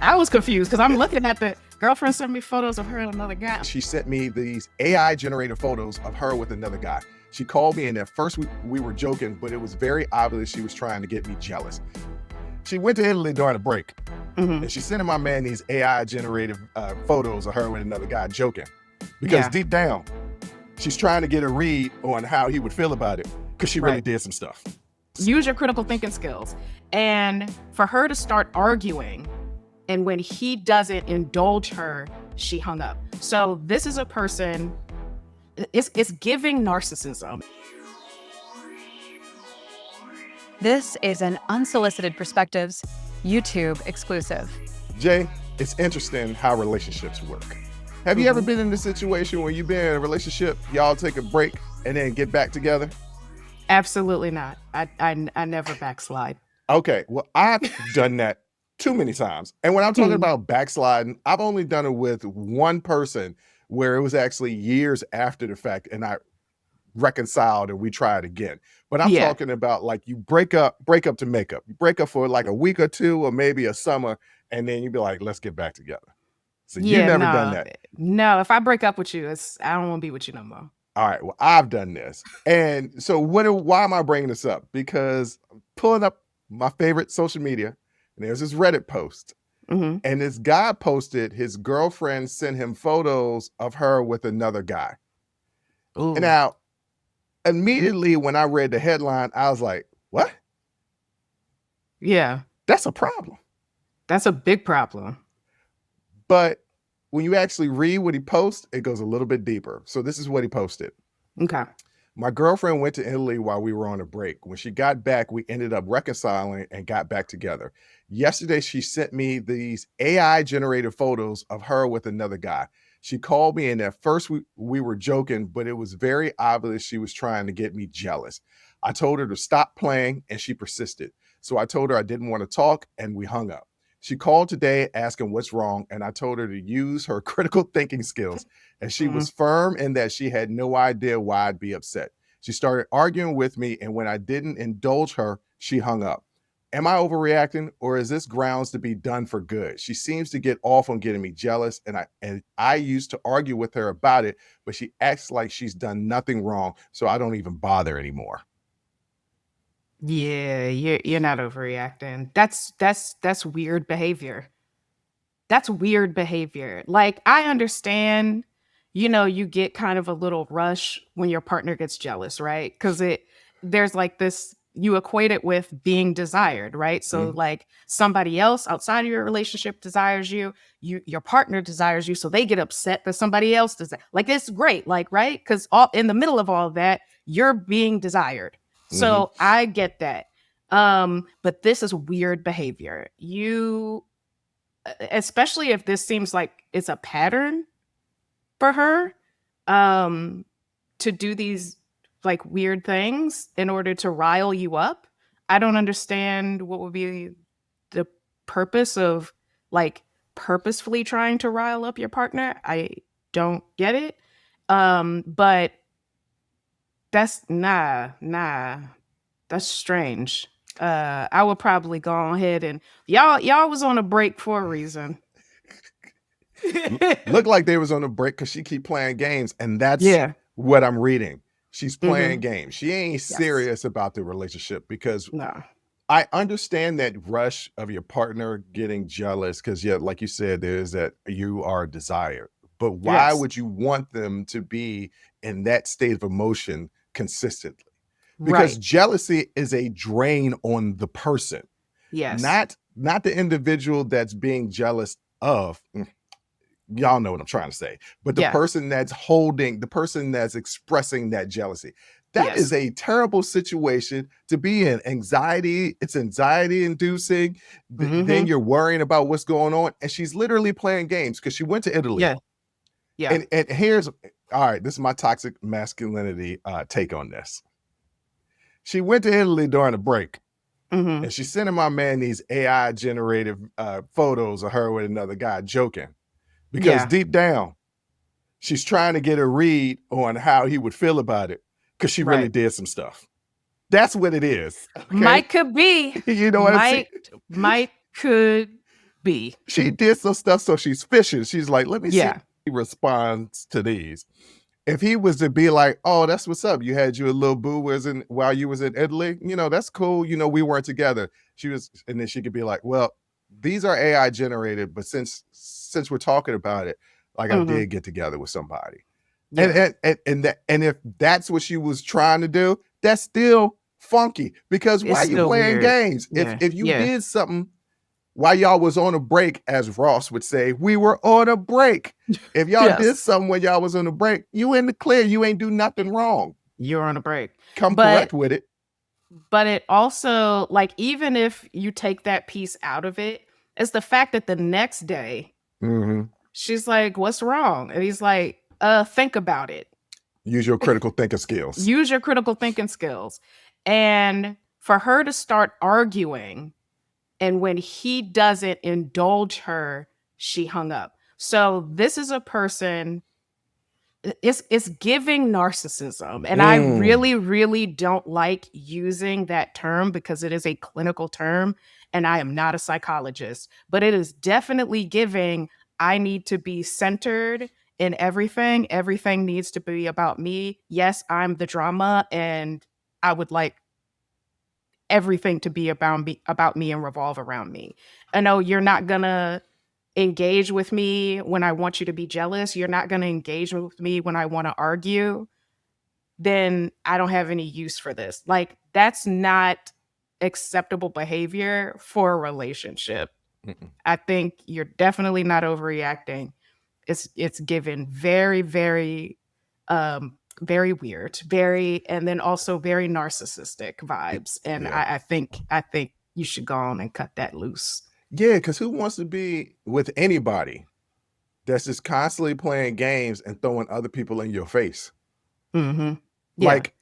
I was confused because I'm looking at the girlfriend sent me photos of her and another guy. She sent me these AI generated photos of her with another guy. She called me, and at first we were joking, but it was very obvious she was trying to get me jealous. She went to Italy during a break, and she's sending my man these AI generated photos of her with another guy, joking. Because deep down, she's trying to get a read on how he would feel about it, because she really did some stuff. Use your critical thinking skills. And for her to start arguing, and when he doesn't indulge her, she hung up. So this is a person, it's giving narcissism. This is an Unsolicited Perspectives YouTube exclusive. Jay, it's interesting how relationships work. Have you ever been in a situation where you've been in a relationship, y'all take a break and then get back together? Absolutely not. I never backslide. Okay, well, I've done that too many times. And when I'm talking about backsliding, I've only done it with one person where it was actually years after the fact and I reconciled and we tried again. But I'm talking about like you break up to make up. You break up for like a week or two or maybe a summer, and then you be like, let's get back together. So you've never done that. No, if I break up with you, I don't want to be with you no more. All right, well, I've done this. And so why am I bringing this up? Because I'm pulling up my favorite social media, and there's this Reddit post. And this guy posted his girlfriend sent him photos of her with another guy. Ooh. And now, immediately when I read the headline, I was like, what? Yeah. That's a problem. That's a big problem. But when you actually read what he posts, it goes a little bit deeper. So this is what he posted. Okay. My girlfriend went to Italy while we were on a break. When she got back, we ended up reconciling and got back together. Yesterday, she sent me these AI generated photos of her with another guy. She called me, and at first we were joking, but it was very obvious she was trying to get me jealous. I told her to stop playing, and she persisted. So I told her I didn't want to talk, and we hung up. She called today asking what's wrong, and I told her to use her critical thinking skills, and she was firm in that she had no idea why I'd be upset. She started arguing with me, and when I didn't indulge her, she hung up. Am I overreacting, or is this grounds to be done for good? She seems to get off on getting me jealous, and I used to argue with her about it, but she acts like she's done nothing wrong, so I don't even bother anymore. Yeah, you're not overreacting. That's weird behavior. That's weird behavior. Like, I understand, you get kind of a little rush when your partner gets jealous, right? Because there's like this, you equate it with being desired, right? So like somebody else outside of your relationship desires you, your partner desires you, so they get upset that somebody else does that. Like, it's great, like, right? Because all in the middle of all that, you're being desired. So I get that. But this is weird behavior. Especially if this seems like it's a pattern for her, to do these like weird things in order to rile you up. I don't understand what would be the purpose of like purposefully trying to rile up your partner. I don't get it. But that's that's strange. I would probably go ahead and y'all was on a break for a reason. Look like they was on a break because she keep playing games, and that's what I'm reading. She's playing games. She ain't serious about the relationship because I understand that rush of your partner getting jealous because, like you said, there's that you are desired. But why would you want them to be in that state of emotion consistently? Because jealousy is a drain on the person. Yes. Not the individual that's being jealous of. Y'all know what I'm trying to say. But the person that's the person that's expressing that jealousy. That is a terrible situation to be in. It's anxiety inducing. Then you're worrying about what's going on. And she's literally playing games because she went to Italy. Yeah. And here's, all right, this is my toxic masculinity take on this. She went to Italy during a break, and she's sending my man these AI generated photos of her with another guy, joking. Because deep down, she's trying to get a read on how he would feel about it because she really did some stuff. That's what it is. Okay? Might could be. You know what I'm saying? Might could be. She did some stuff, so she's fishing. She's like, let me see Yeah. how he responds to these. If he was to be like, oh, that's what's up. You had your little boo while you was in Italy. That's cool. We weren't together. And then she could be like, well, these are AI generated, but since we're talking about it, like I did get together with somebody. Yeah. And if that's what she was trying to do, that's still funky, because why It's you still playing weird. games? Yeah. If you Yeah. did something while y'all was on a break, as Ross would say, we were on a break. If y'all Yes. did something when y'all was on a break, you in the clear. You ain't do nothing wrong. You're on a break. Come correct with it. But it also, like, even if you take that piece out of it, it's the fact that the next day she's like, what's wrong? And he's like, think about it. Use your critical thinking skills. Use your critical thinking skills. And for her to start arguing, and when he doesn't indulge her, she hung up. So this is a person, it's giving narcissism. And I really, really don't like using that term because it is a clinical term and I am not a psychologist, but it is definitely giving, I need to be centered in everything. Everything needs to be about me. Yes, I'm the drama and I would like everything to be about me and revolve around me. I know you're not gonna engage with me when I want you to be jealous. You're not gonna engage with me when I want to argue. Then I don't have any use for this. Like, that's not acceptable behavior for a relationship. I think you're definitely not overreacting. It's given very, very very weird, and then also very narcissistic vibes. And Yeah. I think you should go on and cut that loose. Yeah, because who wants to be with anybody that's just constantly playing games and throwing other people in your face? Yeah. Like,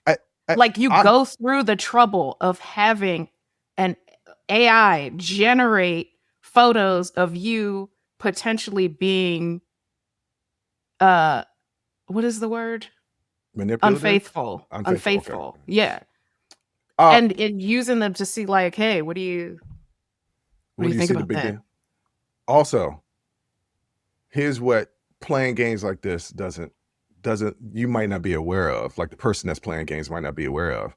like you go through the trouble of having an AI generate photos of you potentially being what is the word? manipulative? Unfaithful. Okay. Yeah. Uh, And using them to see, like, hey, what do you think see the about big that? deal? Also, here's what playing games like this doesn't you might not be aware of. Like, the person that's playing games might not be aware of.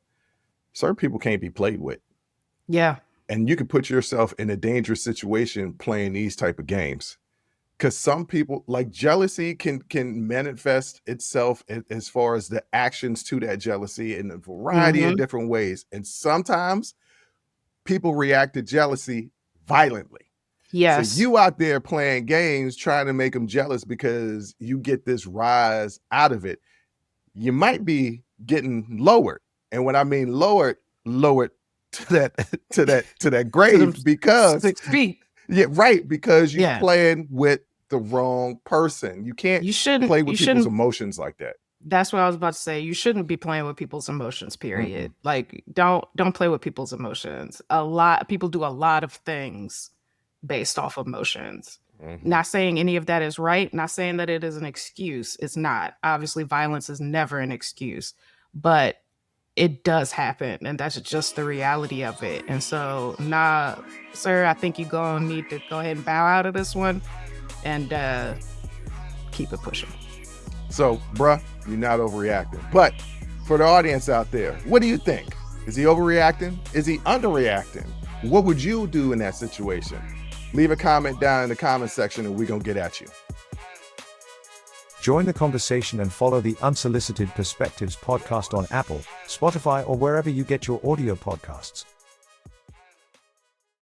Certain people can't be played with. Yeah. And you can put yourself in a dangerous situation playing these type of games. Because some people, like, jealousy can manifest itself as far as the actions to that jealousy in a variety of different ways. And sometimes people react to jealousy violently. Yes. So you out there playing games trying to make them jealous because you get this rise out of it. You might be getting lowered. And when I mean lowered to that grave, because 6 feet. yeah, right, because you're Yeah. playing with the wrong person. You can't play with people's emotions like that. That's what I was about to say. You shouldn't be playing with people's emotions, period. Like, don't play with people's emotions. People do a lot of things based off emotions. Not saying any of that is right, not saying that it is an excuse. It's not. Obviously, violence is never an excuse, but it does happen, and that's just the reality of it. And so, nah, sir, I think you're gonna need to go ahead and bow out of this one and keep it pushing. So, bruh, you're not overreacting. But for the audience out there, what do you think? Is he overreacting? Is he underreacting? What would you do in that situation? Leave a comment down in the comment section and we're going to get at you. Join the conversation and follow the Unsolicited Perspectives podcast on Apple, Spotify, or wherever you get your audio podcasts.